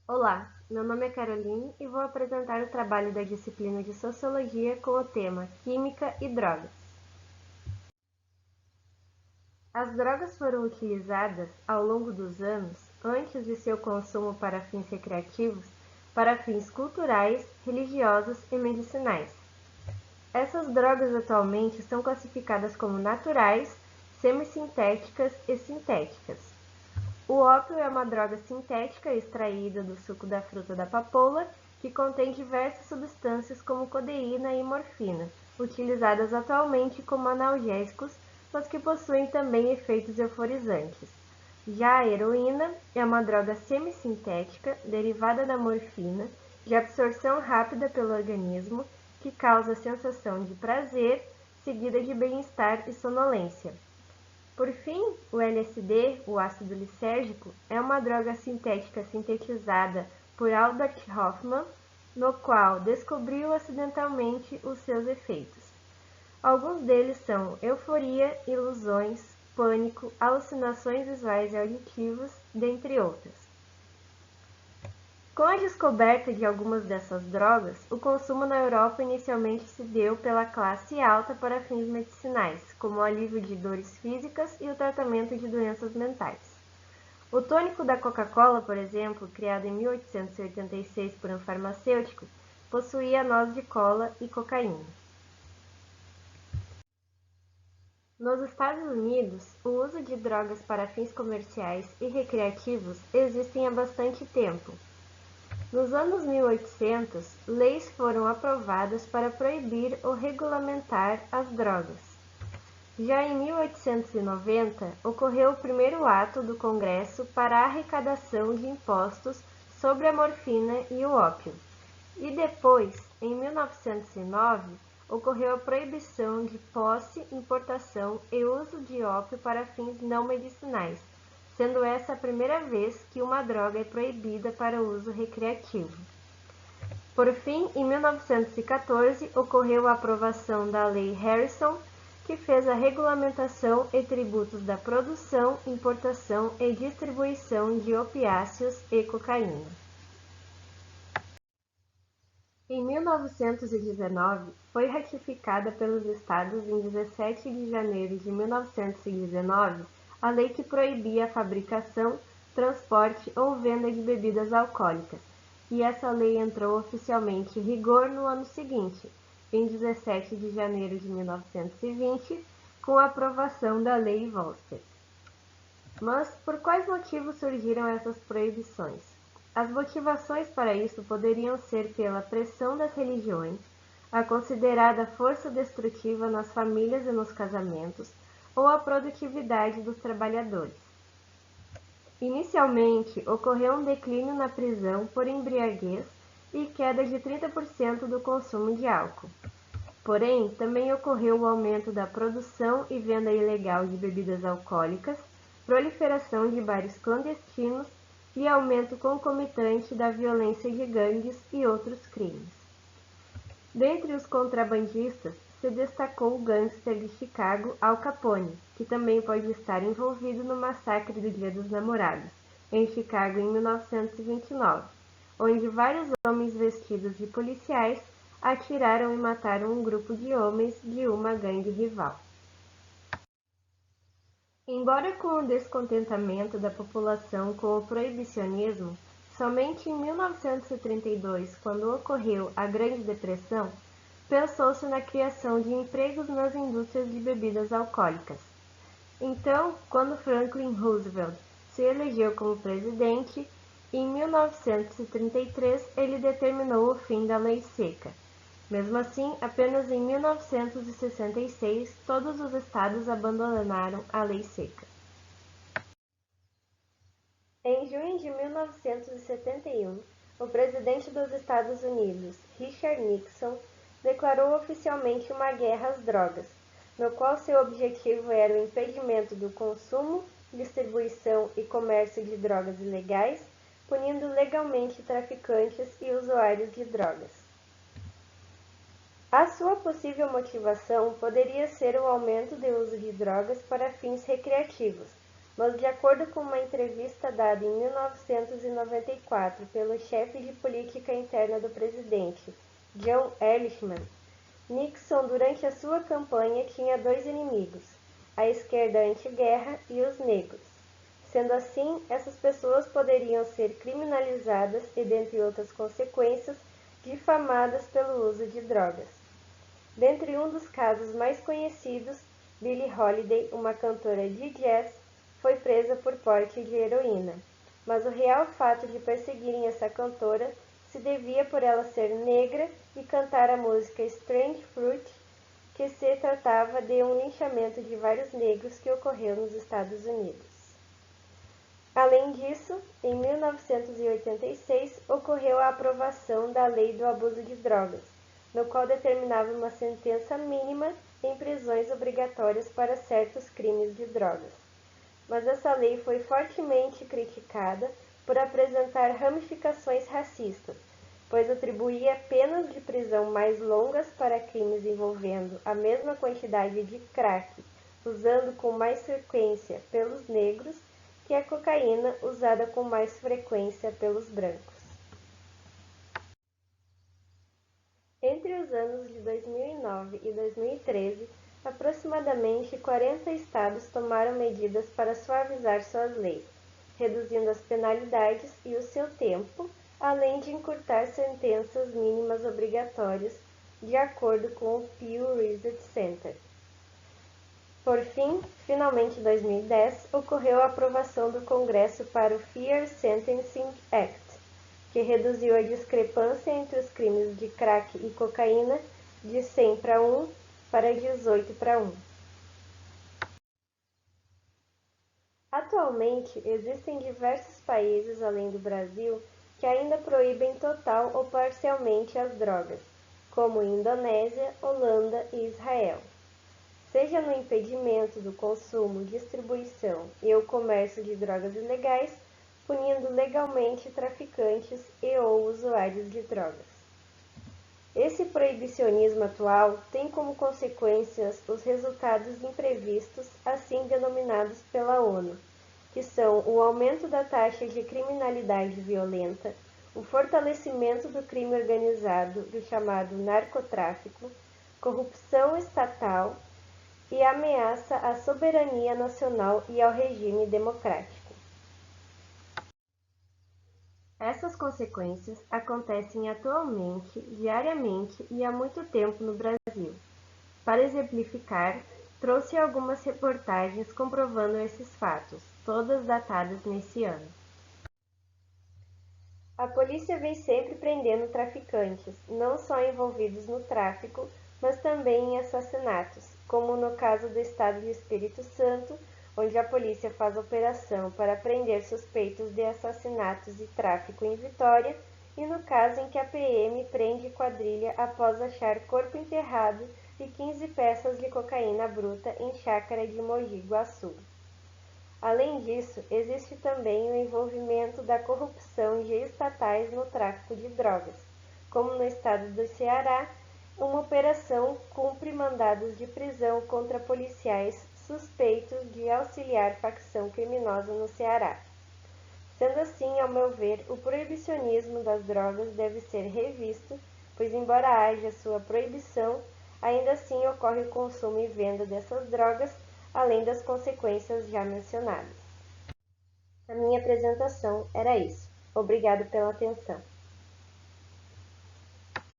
Olá, meu nome é Caroline e vou apresentar o trabalho da disciplina de Sociologia com o tema Química e Drogas. As drogas foram utilizadas, ao longo dos anos, antes de seu consumo para fins recreativos, para fins culturais, religiosos e medicinais. Essas drogas atualmente são classificadas como naturais, semissintéticas e sintéticas. O ópio é uma droga sintética extraída do suco da fruta da papoula, que contém diversas substâncias como codeína e morfina, utilizadas atualmente como analgésicos, mas que possuem também efeitos euforizantes. Já a heroína é uma droga semissintética, derivada da morfina, de absorção rápida pelo organismo, que causa sensação de prazer, seguida de bem-estar e sonolência. Por fim, o LSD, o ácido lisérgico, é uma droga sintética sintetizada por Albert Hofmann, no qual descobriu acidentalmente os seus efeitos. Alguns deles são euforia, ilusões, pânico, alucinações visuais e auditivas, dentre outras. Com a descoberta de algumas dessas drogas, o consumo na Europa inicialmente se deu pela classe alta para fins medicinais, como o alívio de dores físicas e o tratamento de doenças mentais. O tônico da Coca-Cola, por exemplo, criado em 1886 por um farmacêutico, possuía noz de cola e cocaína. Nos Estados Unidos, o uso de drogas para fins comerciais e recreativos existem há bastante tempo. Nos anos 1800, leis foram aprovadas para proibir ou regulamentar as drogas. Já em 1890, ocorreu o primeiro ato do Congresso para a arrecadação de impostos sobre a morfina e o ópio. E depois, em 1909, ocorreu a proibição de posse, importação e uso de ópio para fins não medicinais, sendo essa a primeira vez que uma droga é proibida para uso recreativo. Por fim, em 1914, ocorreu a aprovação da Lei Harrison, que fez a regulamentação e tributos da produção, importação e distribuição de opiáceos e cocaína. Em 1919, foi ratificada pelos Estados em 17 de janeiro de 1919 a lei que proibia a fabricação, transporte ou venda de bebidas alcoólicas, e essa lei entrou oficialmente em vigor no ano seguinte, em 17 de janeiro de 1920, com a aprovação da Lei Volstead. Mas por quais motivos surgiram essas proibições? As motivações para isso poderiam ser pela pressão das religiões, a considerada força destrutiva nas famílias e nos casamentos, ou a produtividade dos trabalhadores. Inicialmente, ocorreu um declínio na prisão por embriaguez e queda de 30% do consumo de álcool. Porém, também ocorreu o aumento da produção e venda ilegal de bebidas alcoólicas, proliferação de bares clandestinos e aumento concomitante da violência de gangues e outros crimes. Dentre os contrabandistas, se destacou o gangster de Chicago Al Capone, que também pode estar envolvido no massacre do Dia dos Namorados, em Chicago em 1929, onde vários homens vestidos de policiais atiraram e mataram um grupo de homens de uma gangue rival. Embora com o descontentamento da população com o proibicionismo, somente em 1932, quando ocorreu a Grande Depressão, pensou-se na criação de empregos nas indústrias de bebidas alcoólicas. Então, quando Franklin Roosevelt se elegeu como presidente, em 1933 ele determinou o fim da Lei Seca. Mesmo assim, apenas em 1966 todos os estados abandonaram a Lei Seca. Em junho de 1971, o presidente dos Estados Unidos, Richard Nixon, declarou oficialmente uma guerra às drogas, no qual seu objetivo era o impedimento do consumo, distribuição e comércio de drogas ilegais, punindo legalmente traficantes e usuários de drogas. A sua possível motivação poderia ser o aumento do uso de drogas para fins recreativos, mas de acordo com uma entrevista dada em 1994 pelo chefe de política interna do presidente, John Ehrlichman, Nixon, durante a sua campanha, tinha dois inimigos: a esquerda anti-guerra e os negros. Sendo assim, essas pessoas poderiam ser criminalizadas e, dentre outras consequências, difamadas pelo uso de drogas. Dentre um dos casos mais conhecidos, Billie Holiday, uma cantora de jazz, foi presa por porte de heroína, mas o real fato de perseguirem essa cantora se devia por ela ser negra e cantar a música Strange Fruit, que se tratava de um linchamento de vários negros que ocorreu nos Estados Unidos. Além disso, em 1986 ocorreu a aprovação da Lei do Abuso de Drogas, no qual determinava uma sentença mínima em prisões obrigatórias para certos crimes de drogas. Mas essa lei foi fortemente criticada por apresentar ramificações racistas, pois atribuía penas de prisão mais longas para crimes envolvendo a mesma quantidade de crack, usando com mais frequência pelos negros, que a cocaína, usada com mais frequência pelos brancos. Entre os anos de 2009 e 2013, aproximadamente 40 estados tomaram medidas para suavizar suas leis, reduzindo as penalidades e o seu tempo, além de encurtar sentenças mínimas obrigatórias, de acordo com o Pew Research Center. Por fim, finalmente em 2010, ocorreu a aprovação do Congresso para o Fair Sentencing Act, que reduziu a discrepância entre os crimes de crack e cocaína de 100 para 1 para 18 para 1. Atualmente, existem diversos países além do Brasil que ainda proíbem total ou parcialmente as drogas, como Indonésia, Holanda e Israel. Seja no impedimento do consumo, distribuição e o comércio de drogas ilegais, punindo legalmente traficantes e ou usuários de drogas. Esse proibicionismo atual tem como consequências os resultados imprevistos, assim denominados pela ONU, que são o aumento da taxa de criminalidade violenta, o fortalecimento do crime organizado, do chamado narcotráfico, corrupção estatal e ameaça à soberania nacional e ao regime democrático. Essas consequências acontecem atualmente, diariamente e há muito tempo no Brasil. Para exemplificar, trouxe algumas reportagens comprovando esses fatos, todas datadas nesse ano. A polícia vem sempre prendendo traficantes, não só envolvidos no tráfico, mas também em assassinatos, como no caso do estado do Espírito Santo, onde a polícia faz operação para prender suspeitos de assassinatos e tráfico em Vitória, e no caso em que a PM prende quadrilha após achar corpo enterrado e 15 peças de cocaína bruta em chácara de Mogi Guaçu. Além disso, existe também o envolvimento da corrupção de estatais no tráfico de drogas, como no estado do Ceará, uma operação cumpre mandados de prisão contra policiais suspeitos de auxiliar facção criminosa no Ceará. Sendo assim, ao meu ver, o proibicionismo das drogas deve ser revisto, pois embora haja sua proibição, ainda assim ocorre o consumo e venda dessas drogas, além das consequências já mencionadas. A minha apresentação era isso. Obrigado pela atenção.